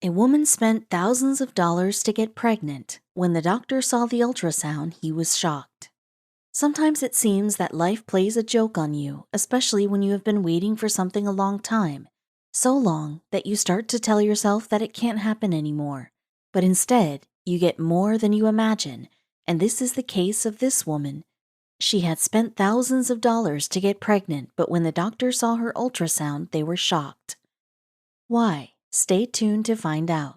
A woman spent thousands of dollars to get pregnant. When the doctor saw the ultrasound, he was shocked. Sometimes it seems that life plays a joke on you, especially when you have been waiting for something a long time. So long that you start to tell yourself that it can't happen anymore. But instead, you get more than you imagine, and this is the case of this woman. She had spent thousands of dollars to get pregnant, but when the doctor saw her ultrasound, they were shocked. Why? Stay tuned to find out.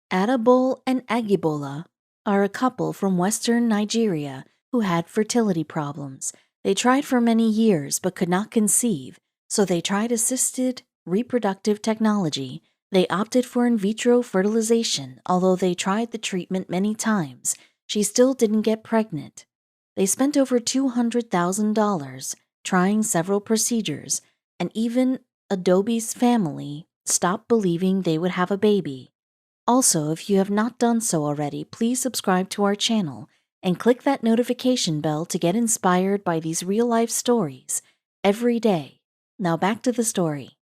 Adebol and Agibola are a couple from western Nigeria who had fertility problems. They tried for many years but could not conceive, so they tried assisted reproductive technology. They opted for in vitro fertilization. Although they tried the treatment many times, she still didn't get pregnant. They spent over $200,000 trying several procedures, and even Adobe's family stopped believing they would have a baby. Also, if you have not done so already, please subscribe to our channel and click that notification bell to get inspired by these real-life stories every day. Now back to the story.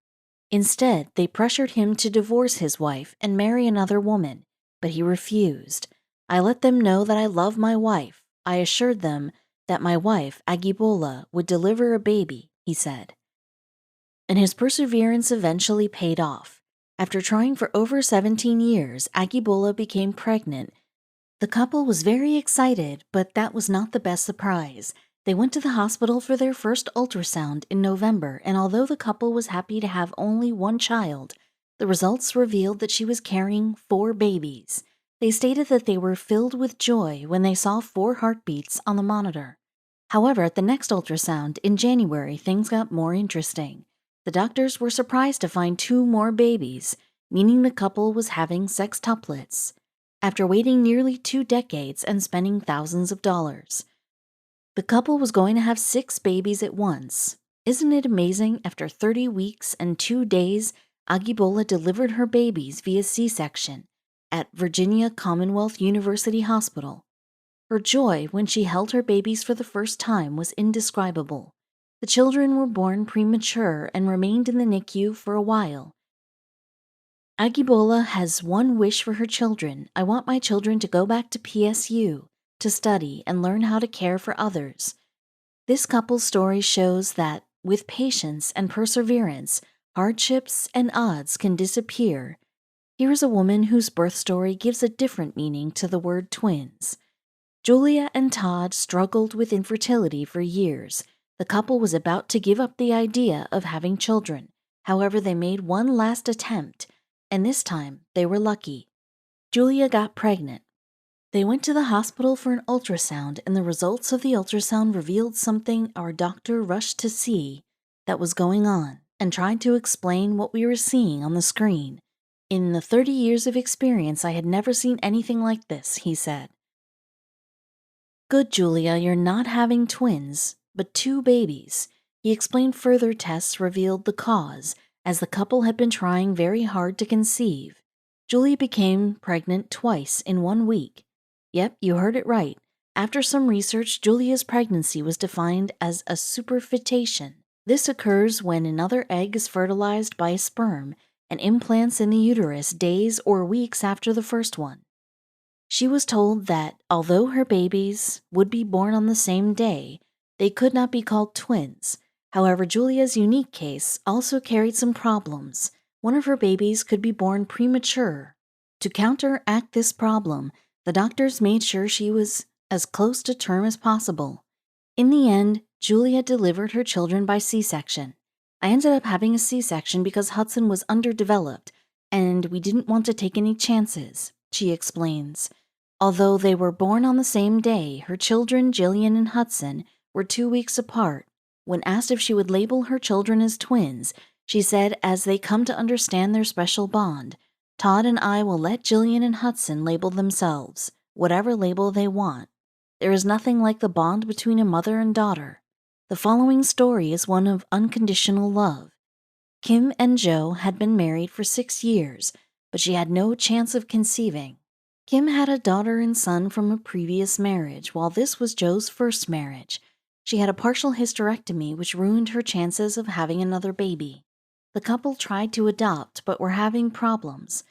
Instead, they pressured him to divorce his wife and marry another woman, but he refused. I let them know that I love my wife. I assured them that my wife, Agibola, would deliver a baby, he said. And his perseverance eventually paid off. After trying for over 17 years, Agibola became pregnant. The couple was very excited, but that was not the best surprise. They went to the hospital for their first ultrasound in November, and although the couple was happy to have only one child, the results revealed that she was carrying 4 babies. They stated that they were filled with joy when they saw 4 heartbeats on the monitor. However, at the next ultrasound in January, things got more interesting. The doctors were surprised to find 2 more babies, meaning the couple was having sextuplets, after waiting nearly 2 decades and spending thousands of dollars. The couple was going to have 6 babies at once. Isn't it amazing? After 30 weeks and 2 days, Agibola delivered her babies via C-section at Virginia Commonwealth University Hospital. Her joy when she held her babies for the first time was indescribable. The children were born premature and remained in the NICU for a while. Agibola has one wish for her children. I want my children to go back to PSU to study and learn how to care for others. This couple's story shows that, with patience and perseverance, hardships and odds can disappear. Here is a woman whose birth story gives a different meaning to the word twins. Julia and Todd struggled with infertility for years. The couple was about to give up the idea of having children. However, they made one last attempt, and this time they were lucky. Julia got pregnant. They went to the hospital for an ultrasound, and the results of the ultrasound revealed something our doctor rushed to see that was going on and tried to explain what we were seeing on the screen. In the 30 years of experience, I had never seen anything like this, he said. Good, Julia, you're not having twins, but 2 babies. He explained further tests revealed the cause, as the couple had been trying very hard to conceive. Julia became pregnant twice in 1 week. Yep, you heard it right. After some research, Julia's pregnancy was defined as a superfetation. This occurs when another egg is fertilized by a sperm and implants in the uterus days or weeks after the first one. She was told that, although her babies would be born on the same day, they could not be called twins. However, Julia's unique case also carried some problems. One of her babies could be born premature. To counteract this problem, the doctors made sure she was as close to term as possible. In the end, Julia delivered her children by C-section. I ended up having a C-section because Hudson was underdeveloped, and we didn't want to take any chances, she explains. Although they were born on the same day, her children, Jillian and Hudson, were 2 weeks apart. When asked if she would label her children as twins, she said, as they come to understand their special bond, Todd and I will let Jillian and Hudson label themselves, whatever label they want. There is nothing like the bond between a mother and daughter. The following story is one of unconditional love. Kim and Joe had been married for 6 years, but she had no chance of conceiving. Kim had a daughter and son from a previous marriage, while this was Joe's first marriage. She had a partial hysterectomy, which ruined her chances of having another baby. The couple tried to adopt, but were having problems.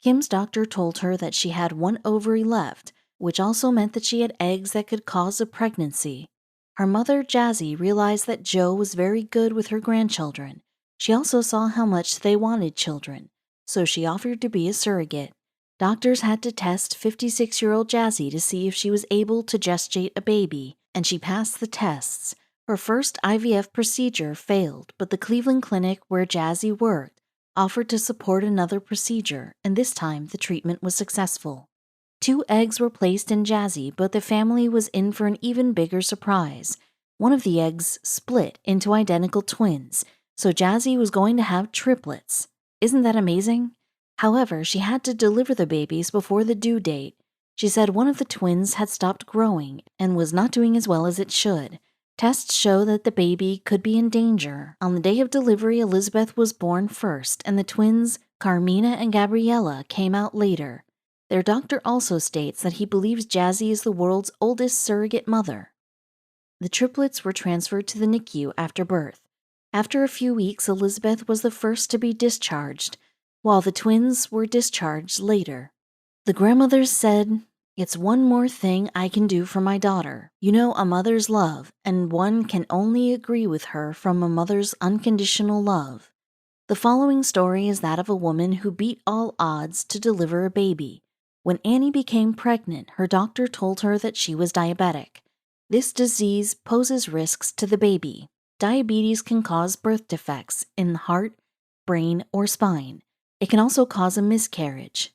Kim's doctor told her that she had one ovary left, which also meant that she had eggs that could cause a pregnancy. Her mother, Jazzy, realized that Joe was very good with her grandchildren. She also saw how much they wanted children, so she offered to be a surrogate. Doctors had to test 56-year-old Jazzy to see if she was able to gestate a baby, and she passed the tests. Her first IVF procedure failed, but the Cleveland clinic where Jazzy worked offered to support another procedure, and this time the treatment was successful. 2 eggs were placed in Jazzy, but the family was in for an even bigger surprise. One of the eggs split into identical twins, so Jazzy was going to have triplets. Isn't that amazing? However, she had to deliver the babies before the due date. She said one of the twins had stopped growing and was not doing as well as it should. Tests show that the baby could be in danger. On the day of delivery, Elizabeth was born first, and the twins, Carmina and Gabriella, came out later. Their doctor also states that he believes Jazzy is the world's oldest surrogate mother. The triplets were transferred to the NICU after birth. After a few weeks, Elizabeth was the first to be discharged, while the twins were discharged later. The grandmothers said, "It's one more thing I can do for my daughter. You know, a mother's love, and one can only agree with her from a mother's unconditional love." The following story is that of a woman who beat all odds to deliver a baby. When Annie became pregnant, her doctor told her that she was diabetic. This disease poses risks to the baby. Diabetes can cause birth defects in the heart, brain, or spine. It can also cause a miscarriage.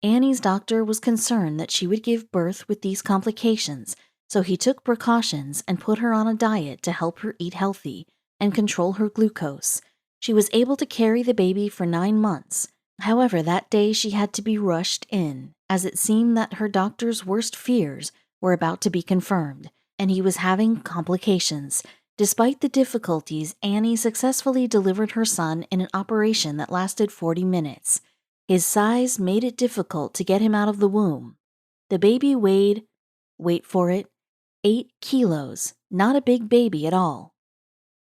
Annie's doctor was concerned that she would give birth with these complications, so he took precautions and put her on a diet to help her eat healthy and control her glucose. She was able to carry the baby for 9 months. However, that day she had to be rushed in, as it seemed that her doctor's worst fears were about to be confirmed, and he was having complications. Despite the difficulties, Annie successfully delivered her son in an operation that lasted 40 minutes. His size made it difficult to get him out of the womb. The baby weighed, wait for it, 8 kilos, not a big baby at all.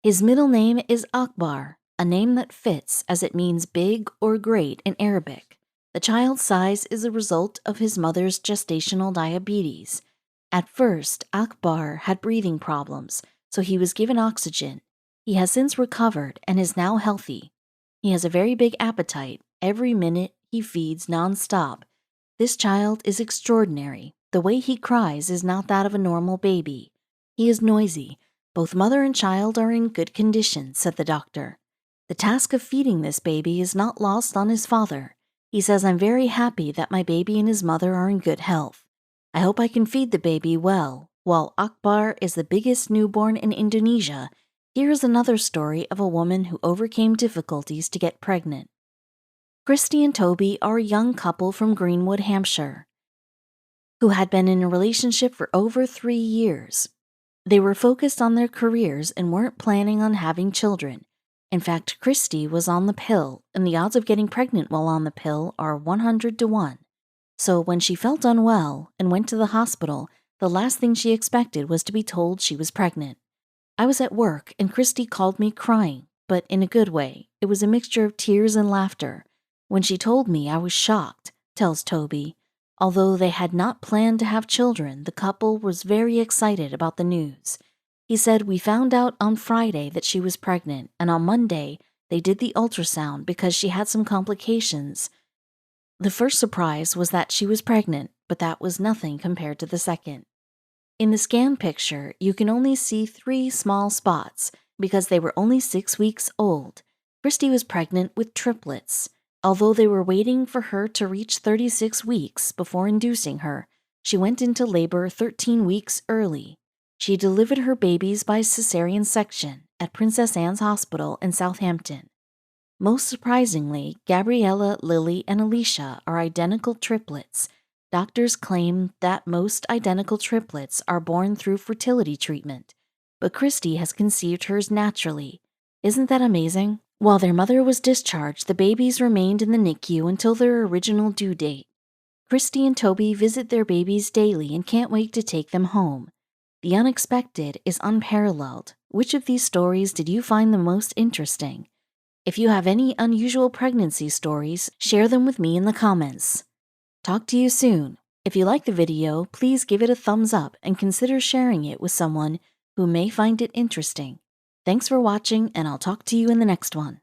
His middle name is Akbar, a name that fits as it means big or great in Arabic. The child's size is a result of his mother's gestational diabetes. At first, Akbar had breathing problems, so he was given oxygen. He has since recovered and is now healthy. He has a very big appetite. Every minute, he feeds nonstop. This child is extraordinary. The way he cries is not that of a normal baby. He is noisy. Both mother and child are in good condition, said the doctor. The task of feeding this baby is not lost on his father. He says, "I'm very happy that my baby and his mother are in good health. I hope I can feed the baby well." While Akbar is the biggest newborn in Indonesia, here is another story of a woman who overcame difficulties to get pregnant. Christy and Toby are a young couple from Greenwood, Hampshire, who had been in a relationship for over 3 years. They were focused on their careers and weren't planning on having children. In fact, Christy was on the pill, and the odds of getting pregnant while on the pill are 100 to 1. So when she felt unwell and went to the hospital, the last thing she expected was to be told she was pregnant. "I was at work, and Christy called me crying, but in a good way. It was a mixture of tears and laughter. When she told me, I was shocked," tells Toby. Although they had not planned to have children, the couple was very excited about the news. He said, "We found out on Friday that she was pregnant, and on Monday they did the ultrasound because she had some complications. The first surprise was that she was pregnant, but that was nothing compared to the second." In the scan picture, you can only see 3 small spots because they were only 6 weeks old. Christy was pregnant with triplets. Although they were waiting for her to reach 36 weeks before inducing her, she went into labor 13 weeks early. She delivered her babies by cesarean section at Princess Anne's Hospital in Southampton. Most surprisingly, Gabriella, Lily, and Alicia are identical triplets. Doctors claim that most identical triplets are born through fertility treatment, but Christy has conceived hers naturally. Isn't that amazing? While their mother was discharged, the babies remained in the NICU until their original due date. Christy and Toby visit their babies daily and can't wait to take them home. The unexpected is unparalleled. Which of these stories did you find the most interesting? If you have any unusual pregnancy stories, share them with me in the comments. Talk to you soon. If you like the video, please give it a thumbs up and consider sharing it with someone who may find it interesting. Thanks for watching, and I'll talk to you in the next one.